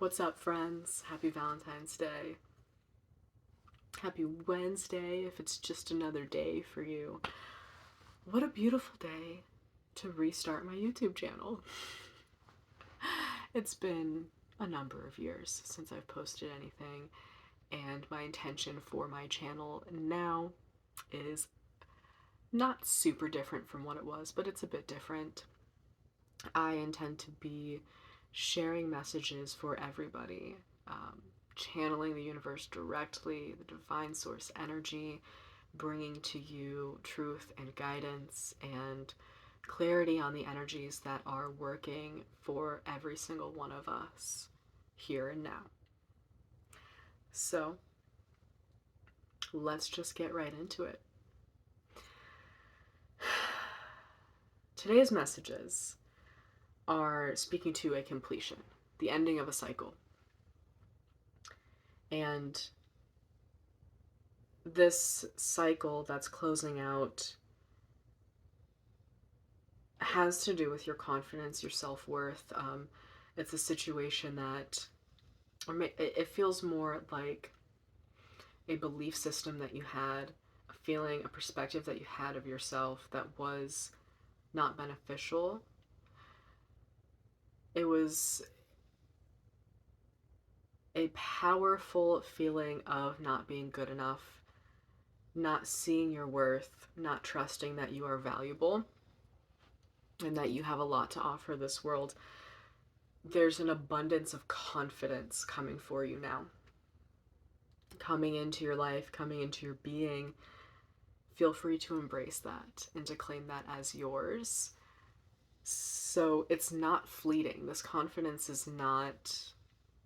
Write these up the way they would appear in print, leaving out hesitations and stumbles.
What's up, friends? Happy Valentine's Day. Happy Wednesday if it's just another day for you. What a beautiful day to restart my YouTube channel. It's been a number of years since I've posted anything, and my intention for my channel now is not super different from what it was, but it's a bit different. I intend to be sharing messages for everybody, channeling the universe directly, the divine source energy, bringing to you truth and guidance and clarity on the energies that are working for every single one of us here and now. So let's just get right into it. Today's messages are speaking to a completion, the ending of a cycle. And this cycle that's closing out has to do with your confidence, your self-worth. It's a situation that, it feels more like a belief system that you had, a feeling, a perspective that you had of yourself that was not beneficial. It was a powerful feeling of not being good enough, not seeing your worth, not trusting that you are valuable and that you have a lot to offer this world. There's an abundance of confidence coming for you now, coming into your life, coming into your being. Feel free to embrace that and to claim that as yours. So it's not fleeting. This confidence is not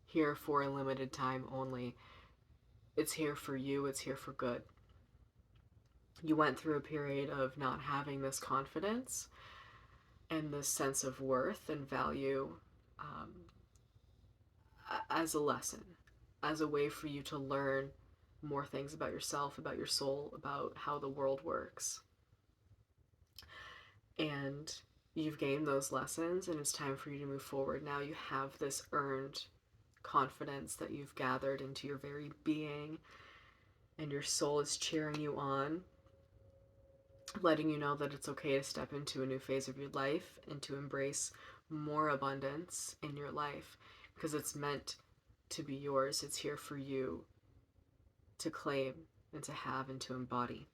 here for a limited time only. It's here for you. It's here for good. You went through a period of not having this confidence and this sense of worth and value, um, as a lesson, as a way for you to learn more things about yourself, about your soul, about how the world works. And you've gained those lessons, and it's time for you to move forward. Now you have this earned confidence that you've gathered into your very being, and your soul is cheering you on, letting you know that it's okay to step into a new phase of your life and to embrace more abundance in your life, because it's meant to be yours. It's here for you to claim and to have and to embody.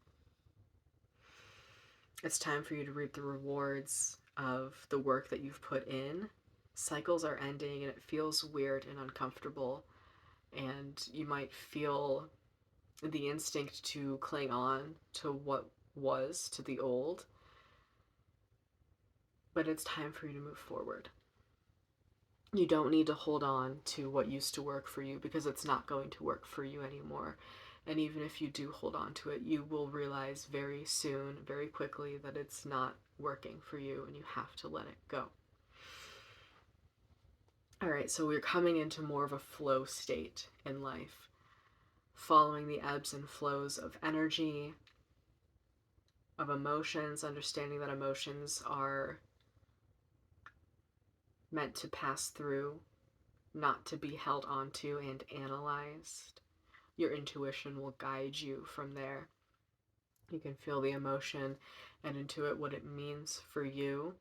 It's time for you to reap the rewards of the work that you've put in. Cycles are ending and it feels weird and uncomfortable, and you might feel the instinct to cling on to what was, to the old, but it's time for you to move forward. You don't need to hold on to what used to work for you, because it's not going to work for you anymore. And even if you do hold on to it, you will realize very soon, very quickly, that it's not working for you and you have to let it go. All right, so we're coming into more of a flow state in life, following the ebbs and flows of energy, of emotions, understanding that emotions are meant to pass through, not to be held onto and analyzed. Your intuition will guide you from there. You can feel the emotion and intuit what it means for you.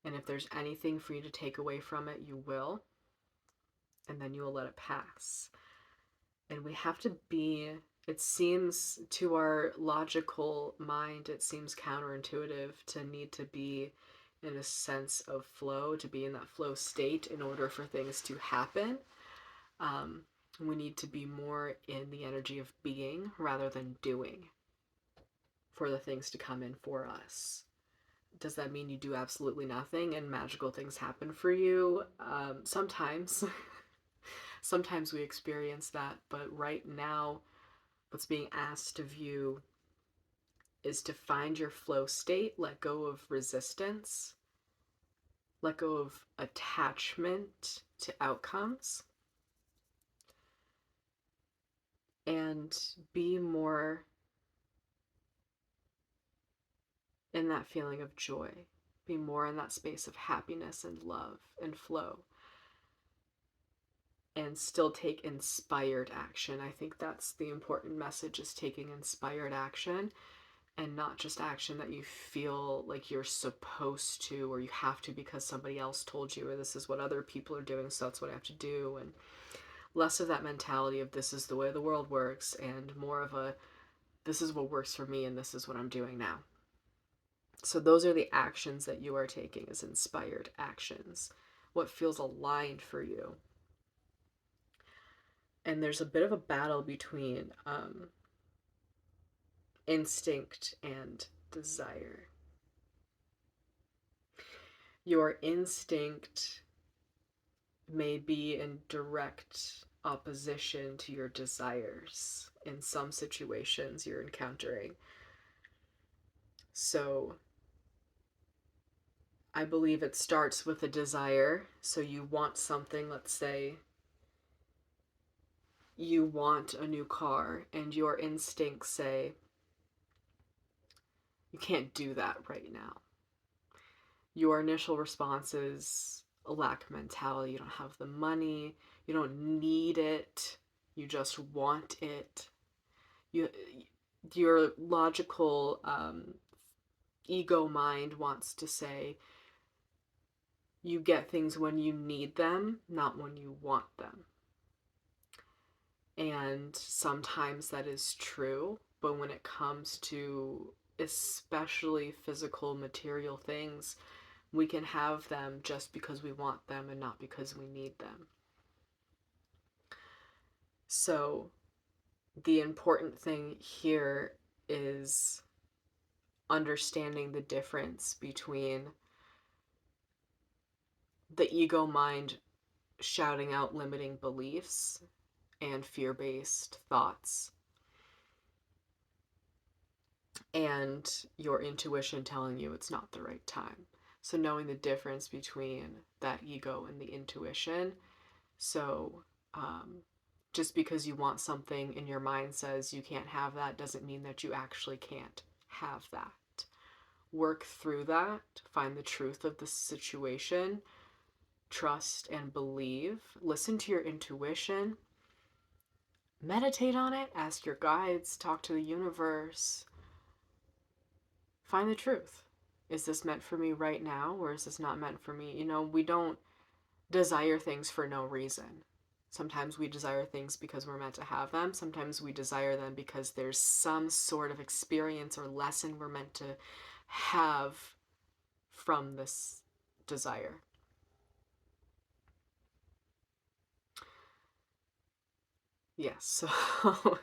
And if there's anything for you to take away from it, you will. And then you will let it pass. And we have to be, it seems to our logical mind, it seems counterintuitive to need to be in a sense of flow, to be in that flow state in order for things to happen. We need to be more in the energy of being rather than doing for the things to come in for us. Does that mean you do absolutely nothing and magical things happen for you? Sometimes. Sometimes we experience that, but right now, what's being asked of you is to find your flow state, let go of resistance, let go of attachment to outcomes, and be more in that feeling of joy, be more in that space of happiness and love and flow. and still take inspired action. I think that's the important message, is taking inspired action, and not just action that you feel like you're supposed to or you have to because somebody else told you, or this is what other people are doing, so that's what I have to do. And less of that mentality of this is the way the world works, and more of a this is what works for me and this is what I'm doing now. So those are the actions that you are taking, as inspired actions. What feels aligned for you. And there's a bit of a battle between instinct and desire. Your instinct may be in direct opposition to your desires in some situations you're encountering. So I believe it starts with a desire. So you want something, let's say you want a new car, and your instincts say, you can't do that right now. Your initial response is a lack of mentality. You don't have the money, you don't need it, you just want it. Your logical ego mind wants to say you get things when you need them, not when you want them. And sometimes that is true, but when it comes to especially physical material things, we can have them just because we want them and not because we need them. So the important thing here is understanding the difference between the ego mind shouting out limiting beliefs and fear-based thoughts, and your intuition telling you it's not the right time. So knowing the difference between that ego and the intuition. So just because you want something and your mind says you can't have that doesn't mean that you actually can't have that. Work through that, find the truth of the situation, trust and believe, listen to your intuition, meditate on it, ask your guides, talk to the universe, find the truth. Is this meant for me right now, or is this not meant for me? You know, we don't desire things for no reason. Sometimes we desire things because we're meant to have them. Sometimes we desire them because there's some sort of experience or lesson we're meant to have from this desire. Yes, so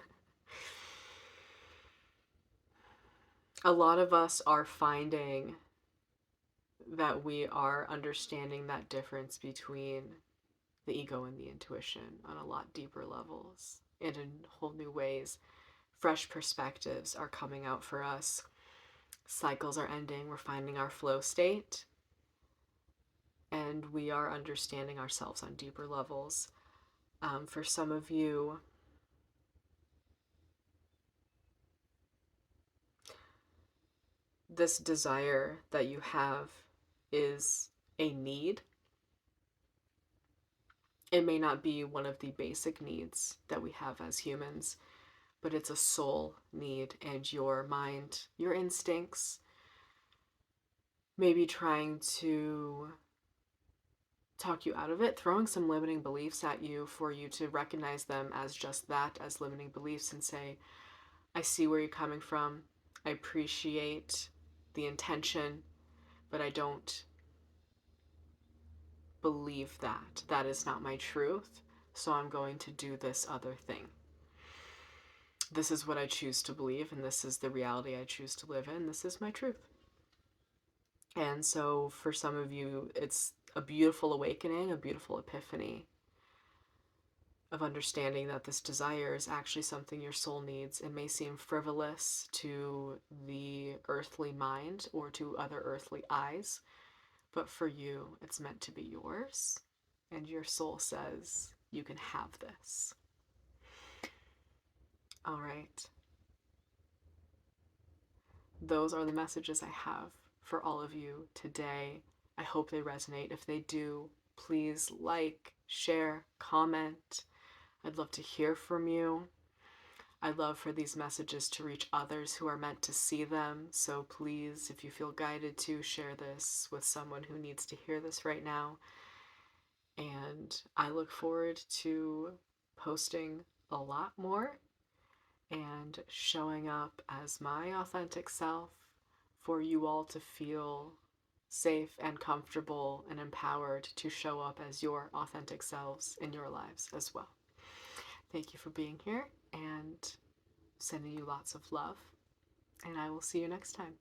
a lot of us are finding that we are understanding that difference between the ego and the intuition on a lot deeper levels and in whole new ways. Fresh perspectives are coming out for us. Cycles are ending. We're finding our flow state. And we are understanding ourselves on deeper levels. For some of you, this desire that you have is a need. It may not be one of the basic needs that we have as humans, but it's a soul need, and your mind, your instincts, maybe trying to talk you out of it, throwing some limiting beliefs at you for you to recognize them as just that, as limiting beliefs, and say, I see where you're coming from. I appreciate the intention, but I don't believe that. That is not my truth, so I'm going to do this other thing. This is what I choose to believe, and this is the reality I choose to live in. This is my truth. And so for some of you, it's a beautiful awakening, a beautiful epiphany of understanding that this desire is actually something your soul needs. It may seem frivolous to the earthly mind or to other earthly eyes, but for you, it's meant to be yours. And your soul says, you can have this. All right. Those are the messages I have for all of you today. I hope they resonate. If they do, Please like, share, comment. I'd love to hear from you. I'd love for these messages to reach others who are meant to see them. So please, if you feel guided to, share this with someone who needs to hear this right now. And I look forward to posting a lot more and showing up as my authentic self for you all to feel safe and comfortable and empowered to show up as your authentic selves in your lives as well. Thank you for being here, and sending you lots of love, and I will see you next time.